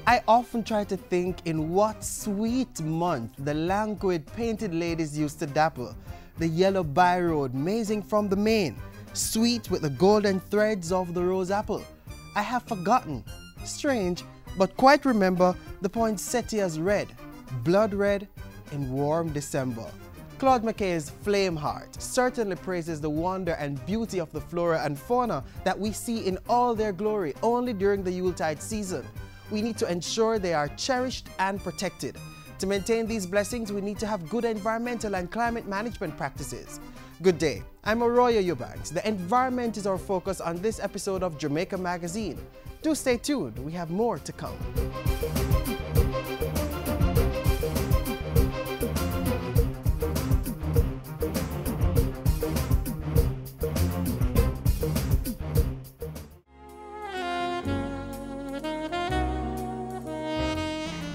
I often try to think in what sweet month the languid painted ladies used to dapple, the yellow byroad mazing from the main, sweet with the golden threads of the rose apple. I have forgotten, strange, but quite remember the poinsettia's red, blood red in warm December. Claude McKay's Flame Heart certainly praises the wonder and beauty of the flora and fauna that we see in all their glory only during the Yuletide season. We need to ensure they are cherished and protected. To maintain these blessings, we need to have good environmental and climate management practices. Good day, I'm Arroyo Eubanks. The environment is our focus on this episode of Jamaica Magazine. Do stay tuned, we have more to come.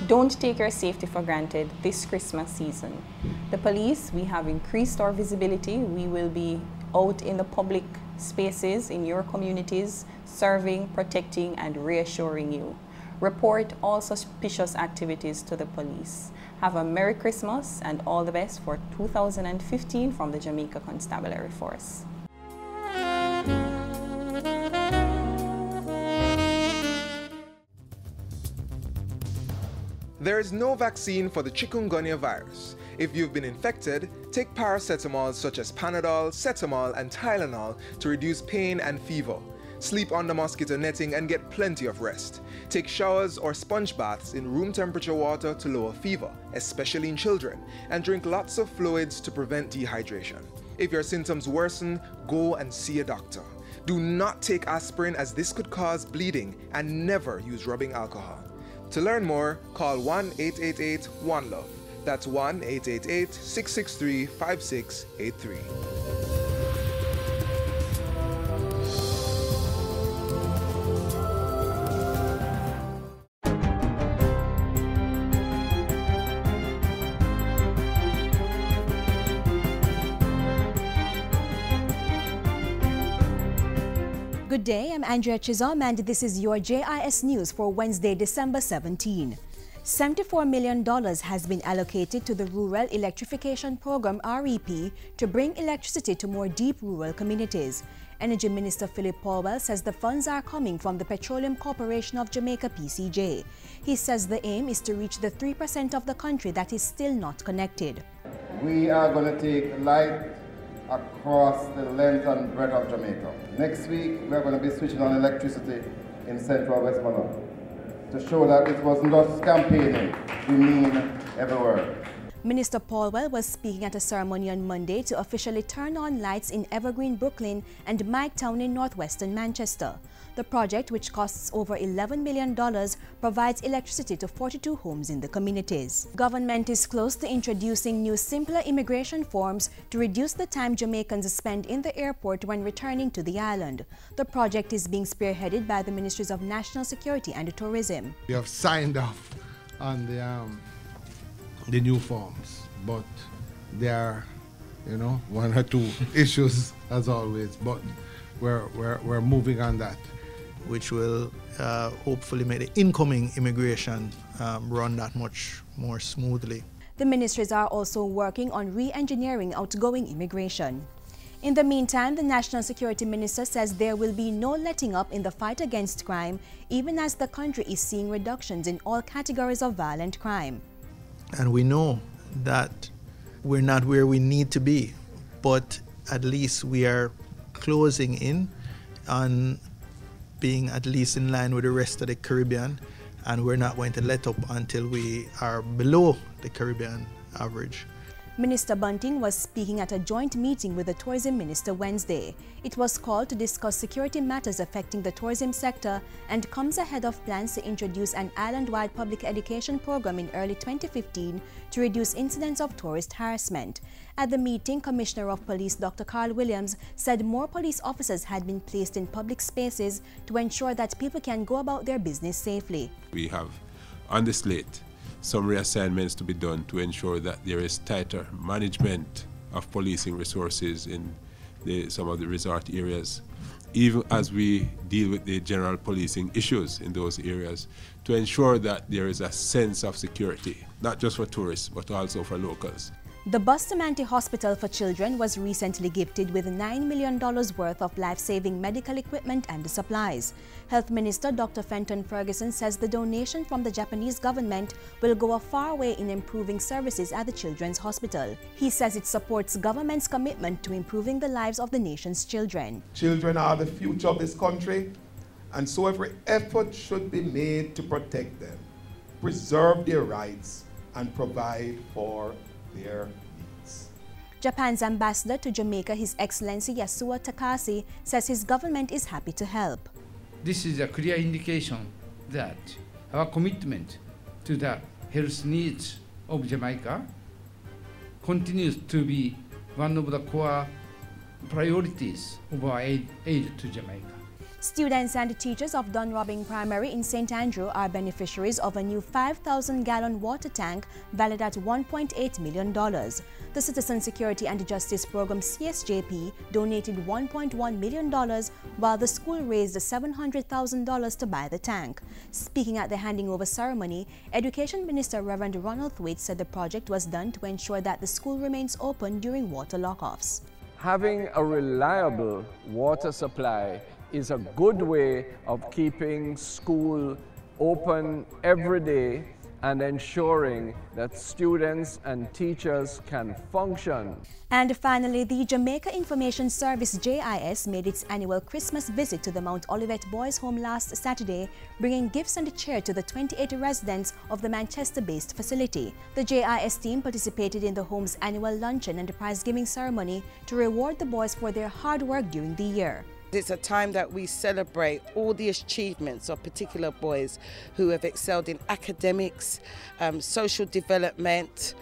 Don't take your safety for granted this Christmas season. The police, we have increased our visibility. We will be out in the public spaces in your communities, serving, protecting, and reassuring you. Report all suspicious activities to the police. Have a Merry Christmas and all the best for 2015 from the Jamaica Constabulary Force. There is no vaccine for the chikungunya virus. If you've been infected, take paracetamol such as Panadol, Cetamol, and Tylenol to reduce pain and fever. Sleep under mosquito netting and get plenty of rest. Take showers or sponge baths in room temperature water to lower fever, especially in children, and drink lots of fluids to prevent dehydration. If your symptoms worsen, go and see a doctor. Do not take aspirin as this could cause bleeding, and never use rubbing alcohol. To learn more, call 1-888-1-LOVE. That's 1-888-663-5683. Good day, I'm Andrea Chisholm and this is your JIS News for Wednesday, December 17. $74 million has been allocated to the Rural Electrification Program REP to bring electricity to more deep rural communities. Energy Minister Philip Powell says the funds are coming from the Petroleum Corporation of Jamaica PCJ. He says the aim is to reach the 3% of the country that is still not connected. We are going to take light across the length and breadth of Jamaica. Next week, we are going to be switching on electricity in central Westmoreland to show that it wasn't just campaigning, we mean everywhere. Minister Paulwell was speaking at a ceremony on Monday to officially turn on lights in Evergreen, Brooklyn and Miketown in northwestern Manchester. The project, which costs over $11 million, provides electricity to 42 homes in the communities. Government is close to introducing new simpler immigration forms to reduce the time Jamaicans spend in the airport when returning to the island. The project is being spearheaded by the Ministries of National Security and Tourism. We have signed off on the new forms, but there are, one or two issues as always, but we're moving on that, which will hopefully make the incoming immigration run that much more smoothly. The ministries are also working on re-engineering outgoing immigration. In the meantime, the National Security Minister says there will be no letting up in the fight against crime, even as the country is seeing reductions in all categories of violent crime. And we know that we're not where we need to be, but at least we are closing in on being at least in line with the rest of the Caribbean, and we're not going to let up until we are below the Caribbean average. Minister Bunting was speaking at a joint meeting with the Tourism Minister Wednesday. It was called to discuss security matters affecting the tourism sector and comes ahead of plans to introduce an island-wide public education program in early 2015 to reduce incidents of tourist harassment. At the meeting, Commissioner of Police Dr. Carl Williams said more police officers had been placed in public spaces to ensure that people can go about their business safely. We have on the slate some reassignments to be done to ensure that there is tighter management of policing resources in some of the resort areas, even as we deal with the general policing issues in those areas, to ensure that there is a sense of security, not just for tourists, but also for locals. The Bustamante Hospital for Children was recently gifted with $9 million worth of life-saving medical equipment and supplies. Health Minister Dr. Fenton Ferguson says the donation from the Japanese government will go a far way in improving services at the Children's Hospital. He says it supports government's commitment to improving the lives of the nation's children. Children are the future of this country, and so every effort should be made to protect them, preserve their rights, and provide for their needs. Japan's ambassador to Jamaica, His Excellency Yasuo Takase, says his government is happy to help. This is a clear indication that our commitment to the health needs of Jamaica continues to be one of the core priorities of our aid to Jamaica. Students and teachers of Dunrobbing Primary in St. Andrew are beneficiaries of a new 5,000-gallon water tank valued at $1.8 million. The Citizen Security and Justice Program CSJP donated $1.1 million, while the school raised $700,000 to buy the tank. Speaking at the handing over ceremony, Education Minister Reverend Ronald Thwaite said the project was done to ensure that the school remains open during water lockoffs. Having a reliable water supply is a good way of keeping school open every day and ensuring that students and teachers can function. And finally, the Jamaica Information Service JIS made its annual Christmas visit to the Mount Olivet Boys Home last Saturday, bringing gifts and cheer to the 28 residents of the Manchester-based facility. The JIS team participated in the home's annual luncheon and prize-giving ceremony to reward the boys for their hard work during the year. It's a time that we celebrate all the achievements of particular boys who have excelled in academics, social development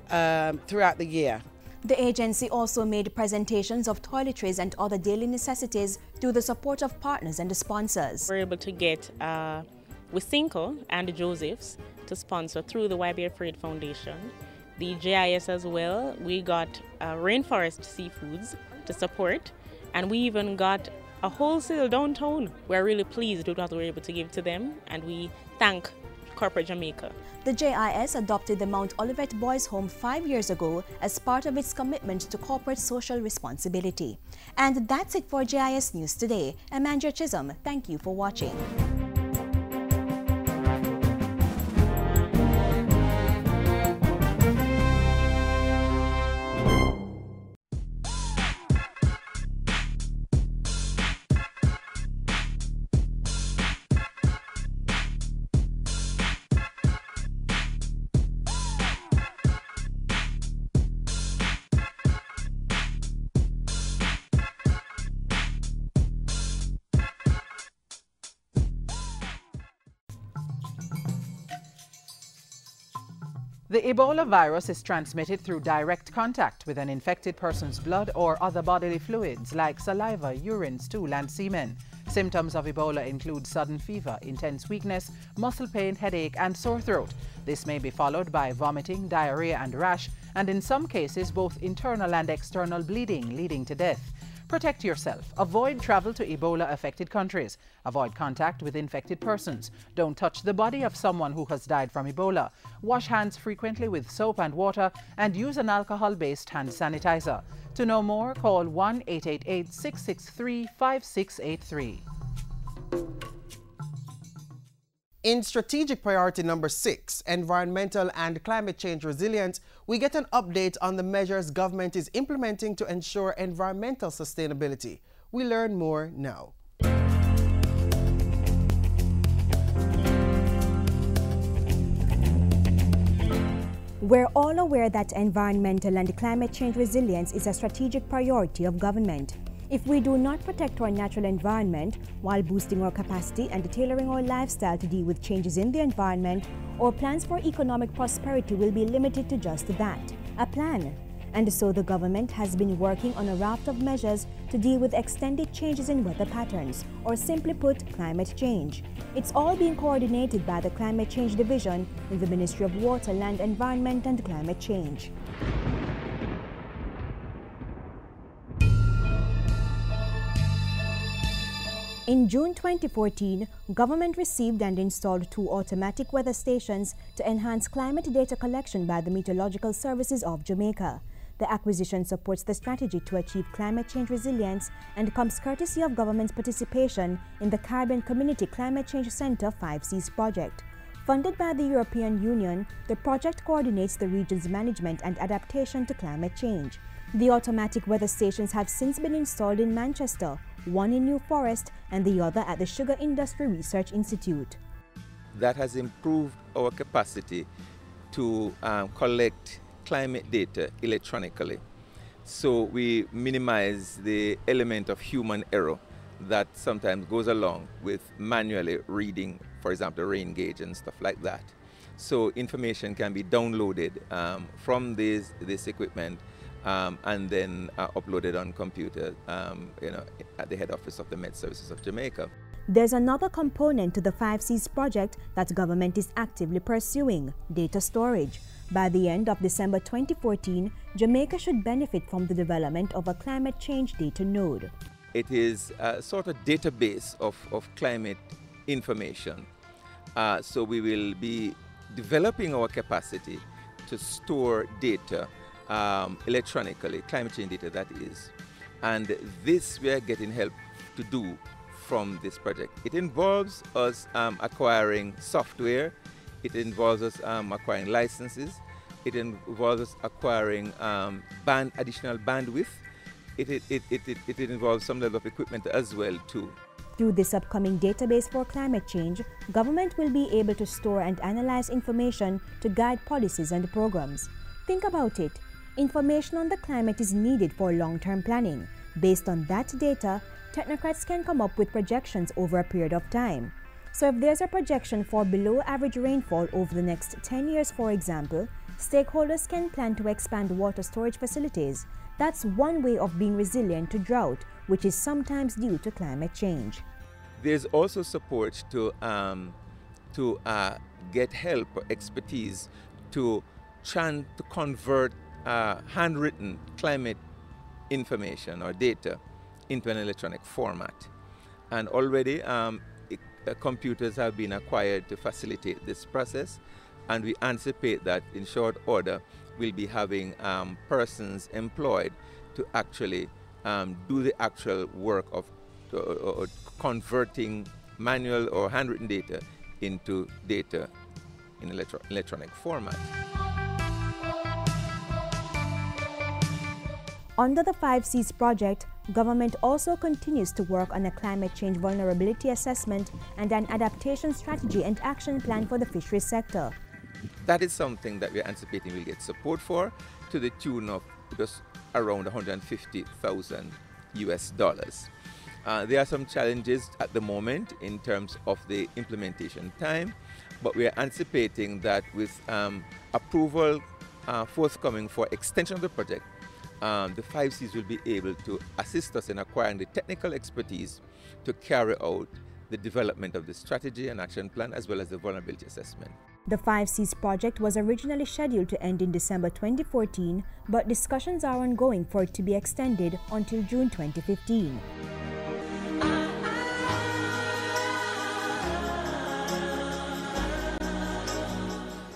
throughout the year. The agency also made presentations of toiletries and other daily necessities through the support of partners and sponsors. We're able to get Wisinko and Joseph's to sponsor through the YB Afraid Foundation. The JIS as well, we got Rainforest Seafoods to support, and we even got a wholesale downtown. We're really pleased with what we were able to give to them, and we thank Corporate Jamaica. The JIS adopted the Mount Olivet Boys Home 5 years ago as part of its commitment to corporate social responsibility. And that's it for JIS News Today. I'm Andrea Chisholm. Thank you for watching. The Ebola virus is transmitted through direct contact with an infected person's blood or other bodily fluids like saliva, urine, stool, and semen. Symptoms of Ebola include sudden fever, intense weakness, muscle pain, headache, and sore throat. This may be followed by vomiting, diarrhea, and rash, and in some cases both internal and external bleeding, leading to death. Protect yourself. Avoid travel to Ebola-affected countries. Avoid contact with infected persons. Don't touch the body of someone who has died from Ebola. Wash hands frequently with soap and water and use an alcohol-based hand sanitizer. To know more, call 1-888-663-5683. In strategic priority number 6, environmental and climate change resilience, we get an update on the measures government is implementing to ensure environmental sustainability. We learn more now. We're all aware that environmental and climate change resilience is a strategic priority of government. If we do not protect our natural environment while boosting our capacity and tailoring our lifestyle to deal with changes in the environment, our plans for economic prosperity will be limited to just that, a plan. And so the government has been working on a raft of measures to deal with extended changes in weather patterns, or simply put, climate change. It's all being coordinated by the Climate Change Division in the Ministry of Water, Land, Environment and Climate Change. In June 2014, government received and installed 2 automatic weather stations to enhance climate data collection by the Meteorological Services of Jamaica. The acquisition supports the strategy to achieve climate change resilience and comes courtesy of government's participation in the Caribbean Community Climate Change Center 5Cs project. Funded by the European Union, the project coordinates the region's management and adaptation to climate change. The automatic weather stations have since been installed in Manchester, one in New Forest and the other at the Sugar Industry Research Institute. That has improved our capacity to collect climate data electronically. So we minimize the element of human error that sometimes goes along with manually reading, for example, the rain gauge and stuff like that. So information can be downloaded from this equipment and then uploaded on computer at the head office of the Met Services of Jamaica. There's another component to the 5Cs project that government is actively pursuing: data storage. By the end of December 2014, Jamaica should benefit from the development of a climate change data node. It is a sort of database of climate information. So we will be developing our capacity to store data electronically, climate change data that is. And this we are getting help to do from this project. It involves us acquiring software, it involves us acquiring licenses, it involves us acquiring additional bandwidth, it involves some level of equipment as well too. Through this upcoming database for climate change, government will be able to store and analyze information to guide policies and programs. Think about it. Information on the climate is needed for long-term planning. Based on that data, technocrats can come up with projections over a period of time. So if there's a projection for below average rainfall over the next 10 years, for example, stakeholders can plan to expand water storage facilities. That's one way of being resilient to drought, which is sometimes due to climate change. There's also support to get help or expertise to convert handwritten climate information or data into an electronic format. And already computers have been acquired to facilitate this process, and we anticipate that in short order we'll be having persons employed to actually do the actual work of converting manual or handwritten data into data in electronic format. Under the 5Cs project, government also continues to work on a climate change vulnerability assessment and an adaptation strategy and action plan for the fisheries sector. That is something that we're anticipating we'll get support for, to the tune of just around $150,000 US. There are some challenges at the moment in terms of the implementation time, but we are anticipating that with approval forthcoming for extension of the project, the 5Cs will be able to assist us in acquiring the technical expertise to carry out the development of the strategy and action plan, as well as the vulnerability assessment. The 5Cs project was originally scheduled to end in December 2014, but discussions are ongoing for it to be extended until June 2015.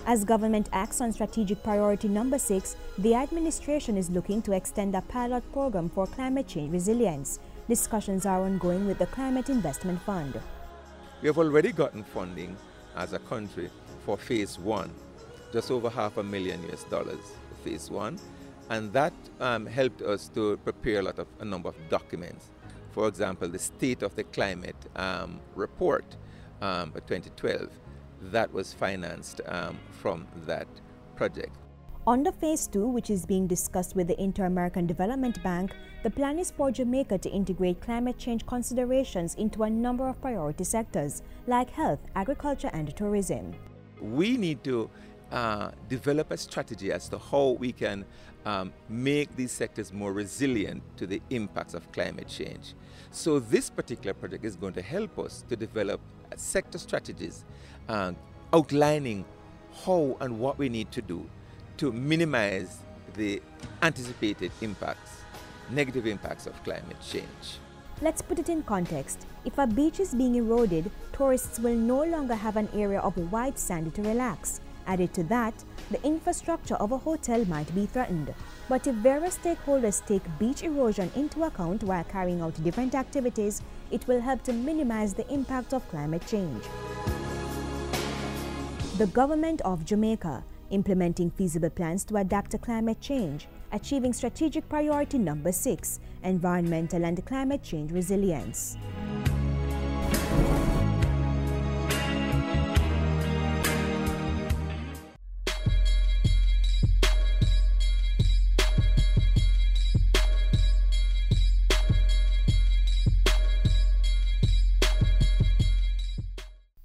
As government acts on strategic priority number 6, the administration is looking to extend a pilot program for climate change resilience. Discussions are ongoing with the Climate Investment Fund. We have already gotten funding as a country for phase 1, just over $500,000 US for phase 1, and that helped us to prepare a number of documents. For example, the State of the Climate report 2012. That was financed from that project. Under Phase 2, which is being discussed with the Inter-American Development Bank, the plan is for Jamaica to integrate climate change considerations into a number of priority sectors, like health, agriculture, and tourism. We need to develop a strategy as to how we can make these sectors more resilient to the impacts of climate change. So this particular project is going to help us to develop sector strategies outlining how and what we need to do to minimize the anticipated impacts, negative impacts of climate change. Let's put it in context. If a beach is being eroded, tourists will no longer have an area of white sand to relax. Added to that, the infrastructure of a hotel might be threatened. But if various stakeholders take beach erosion into account while carrying out different activities, it will help to minimize the impact of climate change. The government of Jamaica, implementing feasible plans to adapt to climate change, achieving strategic priority number 6, environmental and climate change resilience.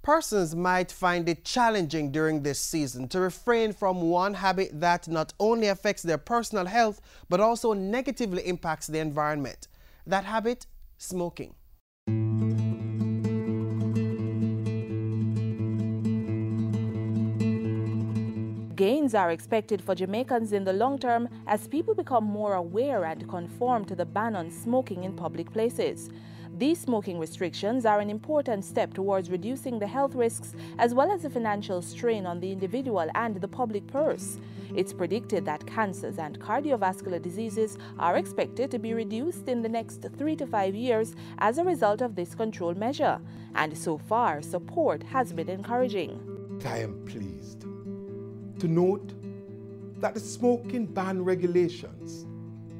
Persons might find it challenging during this season to refrain from one habit that not only affects their personal health, but also negatively impacts the environment. That habit, smoking. Gains are expected for Jamaicans in the long term as people become more aware and conform to the ban on smoking in public places. These smoking restrictions are an important step towards reducing the health risks as well as the financial strain on the individual and the public purse. It's predicted that cancers and cardiovascular diseases are expected to be reduced in the next 3 to 5 years as a result of this control measure. And so far, support has been encouraging. I am pleased to note that the smoking ban regulations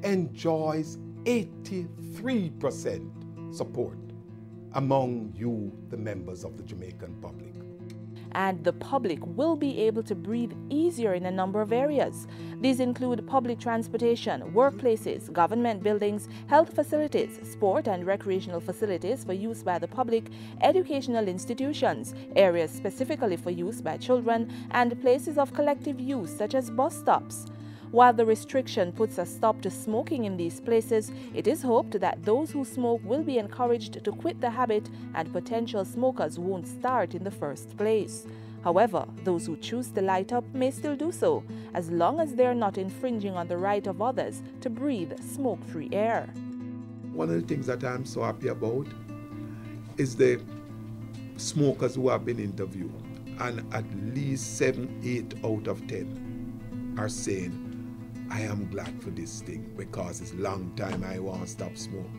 enjoys 83% support among you, the members of the Jamaican public. And the public will be able to breathe easier in a number of areas. These include public transportation, workplaces, government buildings, health facilities, sport and recreational facilities for use by the public, educational institutions, areas specifically for use by children, and places of collective use such as bus stops. While the restriction puts a stop to smoking in these places, it is hoped that those who smoke will be encouraged to quit the habit and potential smokers won't start in the first place. However, those who choose to light up may still do so, as long as they are not infringing on the right of others to breathe smoke-free air. One of the things that I'm so happy about is the smokers who have been interviewed, and at least 7, 8 out of 10 are saying, I am glad for this thing because it's a long time I want to stop smoke,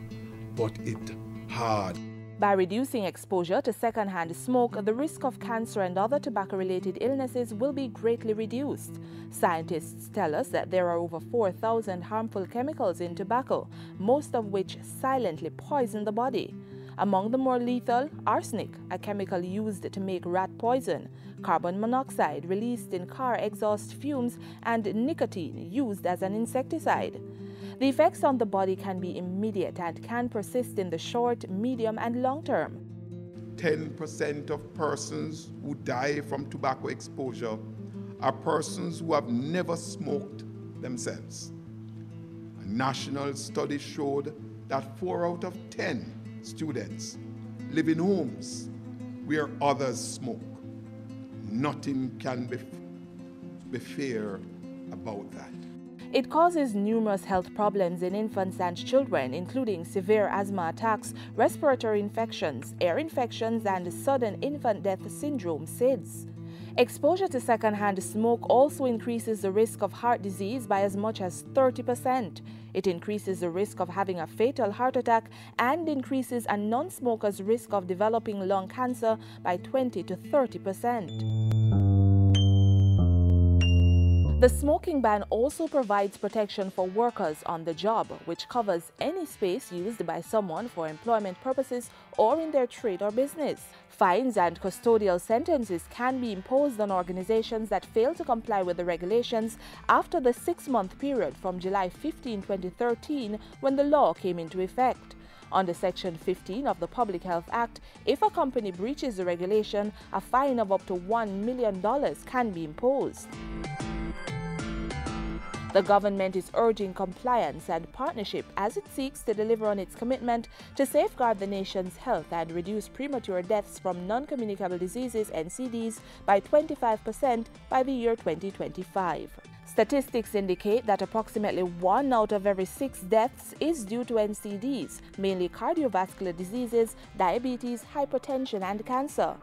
but it's hard. By reducing exposure to secondhand smoke, the risk of cancer and other tobacco-related illnesses will be greatly reduced. Scientists tell us that there are over 4,000 harmful chemicals in tobacco, most of which silently poison the body. Among the more lethal, arsenic, a chemical used to make rat poison, carbon monoxide released in car exhaust fumes, and nicotine used as an insecticide. The effects on the body can be immediate and can persist in the short, medium, and long term. 10% of persons who die from tobacco exposure are persons who have never smoked themselves. A national study showed that 4 out of 10 students live in homes where others smoke. Nothing can be fair about that. It causes numerous health problems in infants and children, including severe asthma attacks, respiratory infections, ear infections, and sudden infant death syndrome, SIDS. Exposure to secondhand smoke also increases the risk of heart disease by as much as 30%. It increases the risk of having a fatal heart attack and increases a non-smoker's risk of developing lung cancer by 20 to 30%. The smoking ban also provides protection for workers on the job, which covers any space used by someone for employment purposes or in their trade or business. Fines and custodial sentences can be imposed on organizations that fail to comply with the regulations after the 6-month period from July 15, 2013, when the law came into effect. Under Section 15 of the Public Health Act, if a company breaches the regulation, a fine of up to $1 million can be imposed. The government is urging compliance and partnership as it seeks to deliver on its commitment to safeguard the nation's health and reduce premature deaths from non-communicable diseases (NCDs) by 25% by the year 2025. Statistics indicate that approximately 1 out of every 6 deaths is due to NCDs, mainly cardiovascular diseases, diabetes, hypertension, and cancer.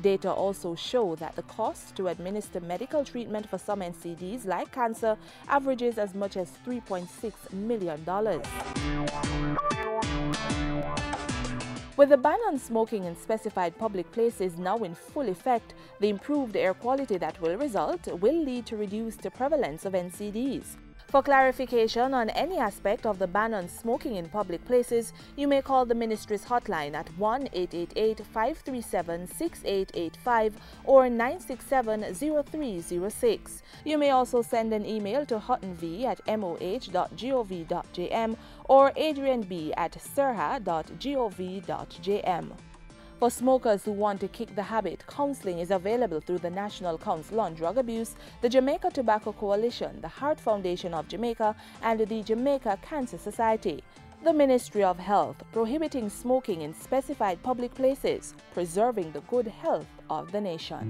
Data also show that the cost to administer medical treatment for some NCDs, like cancer, averages as much as $3.6 million. With the ban on smoking in specified public places now in full effect, the improved air quality that will result will lead to reduced prevalence of NCDs. For clarification on any aspect of the ban on smoking in public places, you may call the Ministry's hotline at 1-888-537-6885 or 967-0306. You may also send an email to huttonv@moh.gov.jm or adrianb@serha.gov.jm. For smokers who want to kick the habit, counseling is available through the National Council on Drug Abuse, the Jamaica Tobacco Coalition, the Heart Foundation of Jamaica, and the Jamaica Cancer Society. The Ministry of Health, prohibiting smoking in specified public places, preserving the good health of the nation.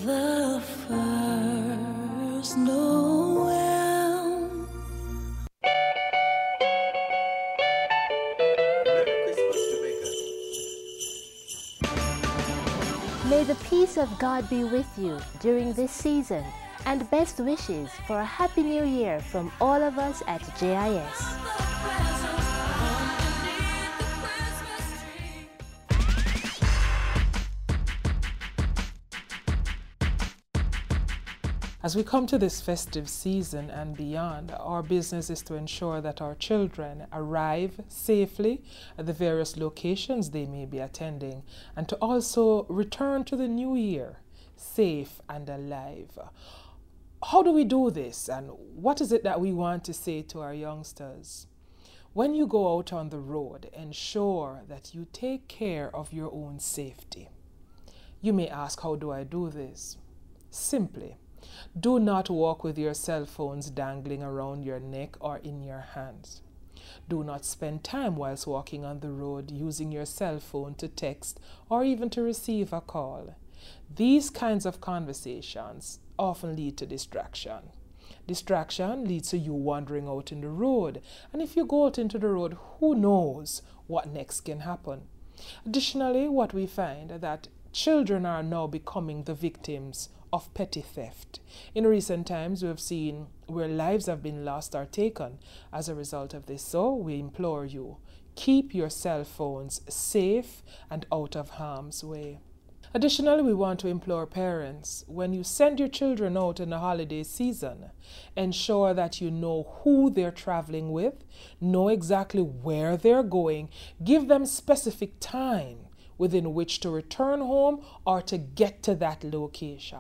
The first Noel. May the peace of God be with you during this season, and best wishes for a Happy New Year from all of us at JIS. As we come to this festive season and beyond, our business is to ensure that our children arrive safely at the various locations they may be attending, and to also return to the new year safe and alive. How do we do this, and what is it that we want to say to our youngsters? When you go out on the road, ensure that you take care of your own safety. You may ask, how do I do this? Simply, do not walk with your cell phones dangling around your neck or in your hands. Do not spend time whilst walking on the road using your cell phone to text or even to receive a call. These kinds of conversations often lead to distraction. Distraction leads to you wandering out in the road, and if you go out into the road, who knows what next can happen. Additionally, what we find that children are now becoming the victims of petty theft. In recent times, we have seen where lives have been lost or taken as a result of this. So we implore you, keep your cell phones safe and out of harm's way. Additionally, we want to implore parents, when you send your children out in the holiday season, ensure that you know who they're traveling with, know exactly where they're going, give them specific time within which to return home or to get to that location.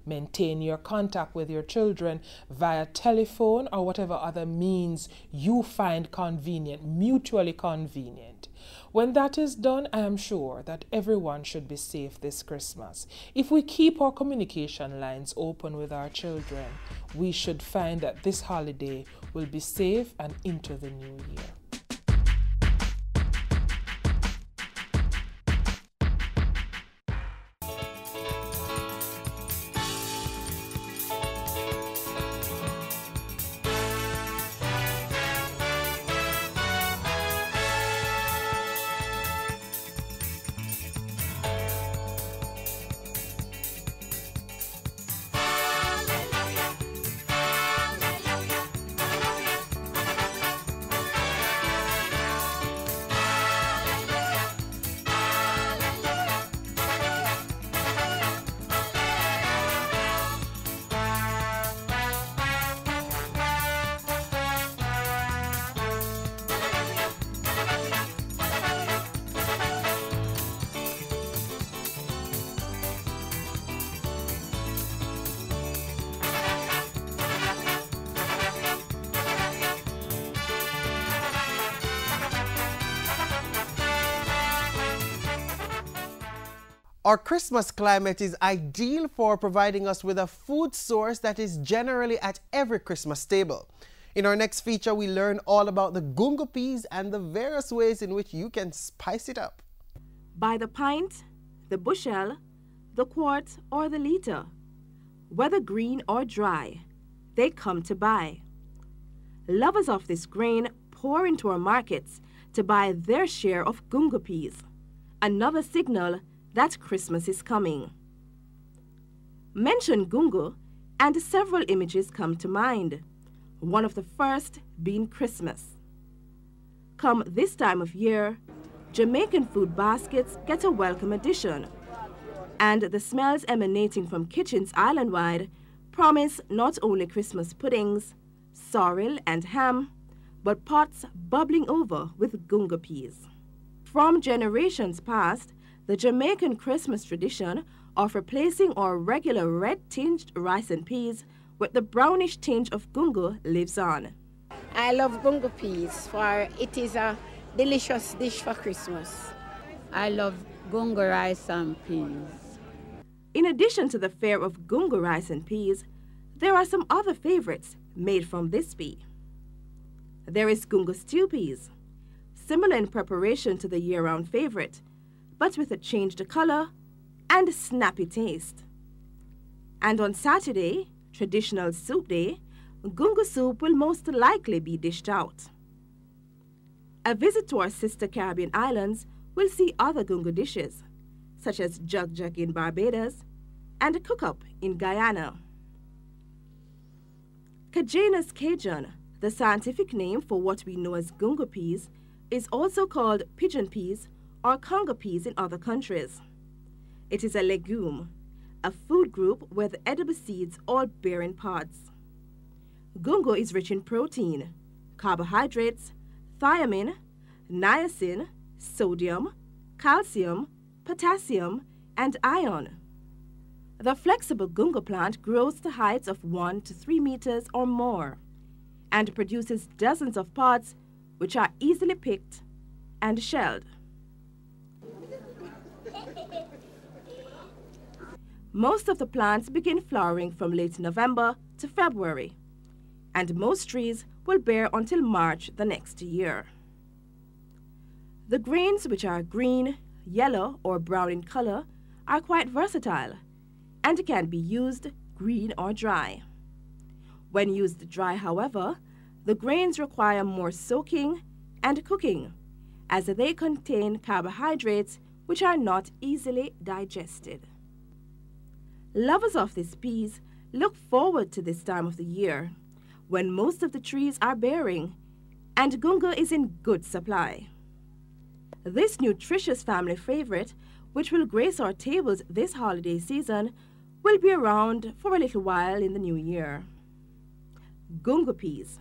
Maintain your contact with your children via telephone or whatever other means you find convenient, mutually convenient. When that is done, I am sure that everyone should be safe this Christmas. If we keep our communication lines open with our children, we should find that this holiday will be safe and into the new year. Our Christmas climate is ideal for providing us with a food source that is generally at every Christmas table. In our next feature, we learn all about the gungo peas and the various ways in which you can spice it up. By the pint, the bushel, the quart, or the liter, whether green or dry, they come to buy. Lovers of this grain pour into our markets to buy their share of gungo peas, another signal that Christmas is coming. Mention gungo and several images come to mind, one of the first being Christmas. Come this time of year, Jamaican food baskets get a welcome addition, and the smells emanating from kitchens island-wide promise not only Christmas puddings, sorrel and ham, but pots bubbling over with gungo peas. From generations past, the Jamaican Christmas tradition of replacing our regular red-tinged rice and peas with the brownish tinge of gungo lives on. I love gungo peas, for it is a delicious dish for Christmas. I love gungo rice and peas. In addition to the fare of gungo rice and peas, there are some other favorites made from this pea. There is gungo stew peas, similar in preparation to the year-round favorite, but with a changed color and snappy taste. And on Saturday, traditional soup day, gungo soup will most likely be dished out. A visit to our sister Caribbean islands will see other gungo dishes, such as jug jug in Barbados and cook-up in Guyana. Cajanus Cajun, the scientific name for what we know as gungo peas, is also called pigeon peas or congo peas in other countries. It is a legume, a food group where the edible seeds all bear in pods. Gungo is rich in protein, carbohydrates, thiamine, niacin, sodium, calcium, potassium, and iron. The flexible gungo plant grows to heights of 1 to 3 meters or more and produces dozens of pods which are easily picked and shelled. Most of the plants begin flowering from late November to February, and most trees will bear until March the next year. The grains, which are green, yellow, or brown in color, are quite versatile and can be used green or dry. When used dry, however, the grains require more soaking and cooking, as they contain carbohydrates which are not easily digested. Lovers of these peas look forward to this time of the year, when most of the trees are bearing and gungo is in good supply. This nutritious family favorite, which will grace our tables this holiday season, will be around for a little while in the new year. Gungo peas,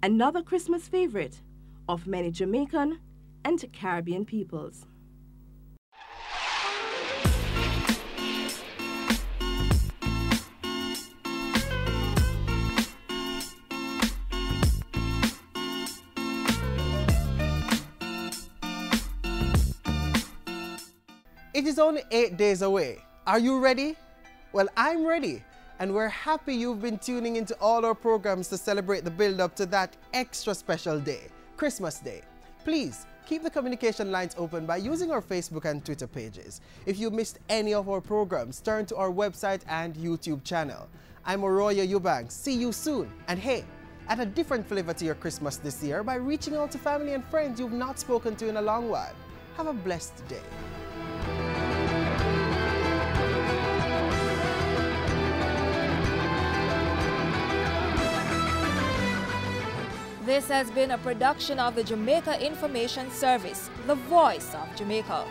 another Christmas favorite of many Jamaican and Caribbean peoples. It is only 8 days away. Are you ready? Well, I'm ready, and we're happy you've been tuning into all our programs to celebrate the build-up to that extra special day, Christmas Day. Please keep the communication lines open by using our Facebook and Twitter pages. If you missed any of our programs, turn to our website and YouTube channel. I'm Oroya Eubanks. See you soon. And hey, add a different flavor to your Christmas this year by reaching out to family and friends you've not spoken to in a long while. Have a blessed day. This has been a production of the Jamaica Information Service, the voice of Jamaica.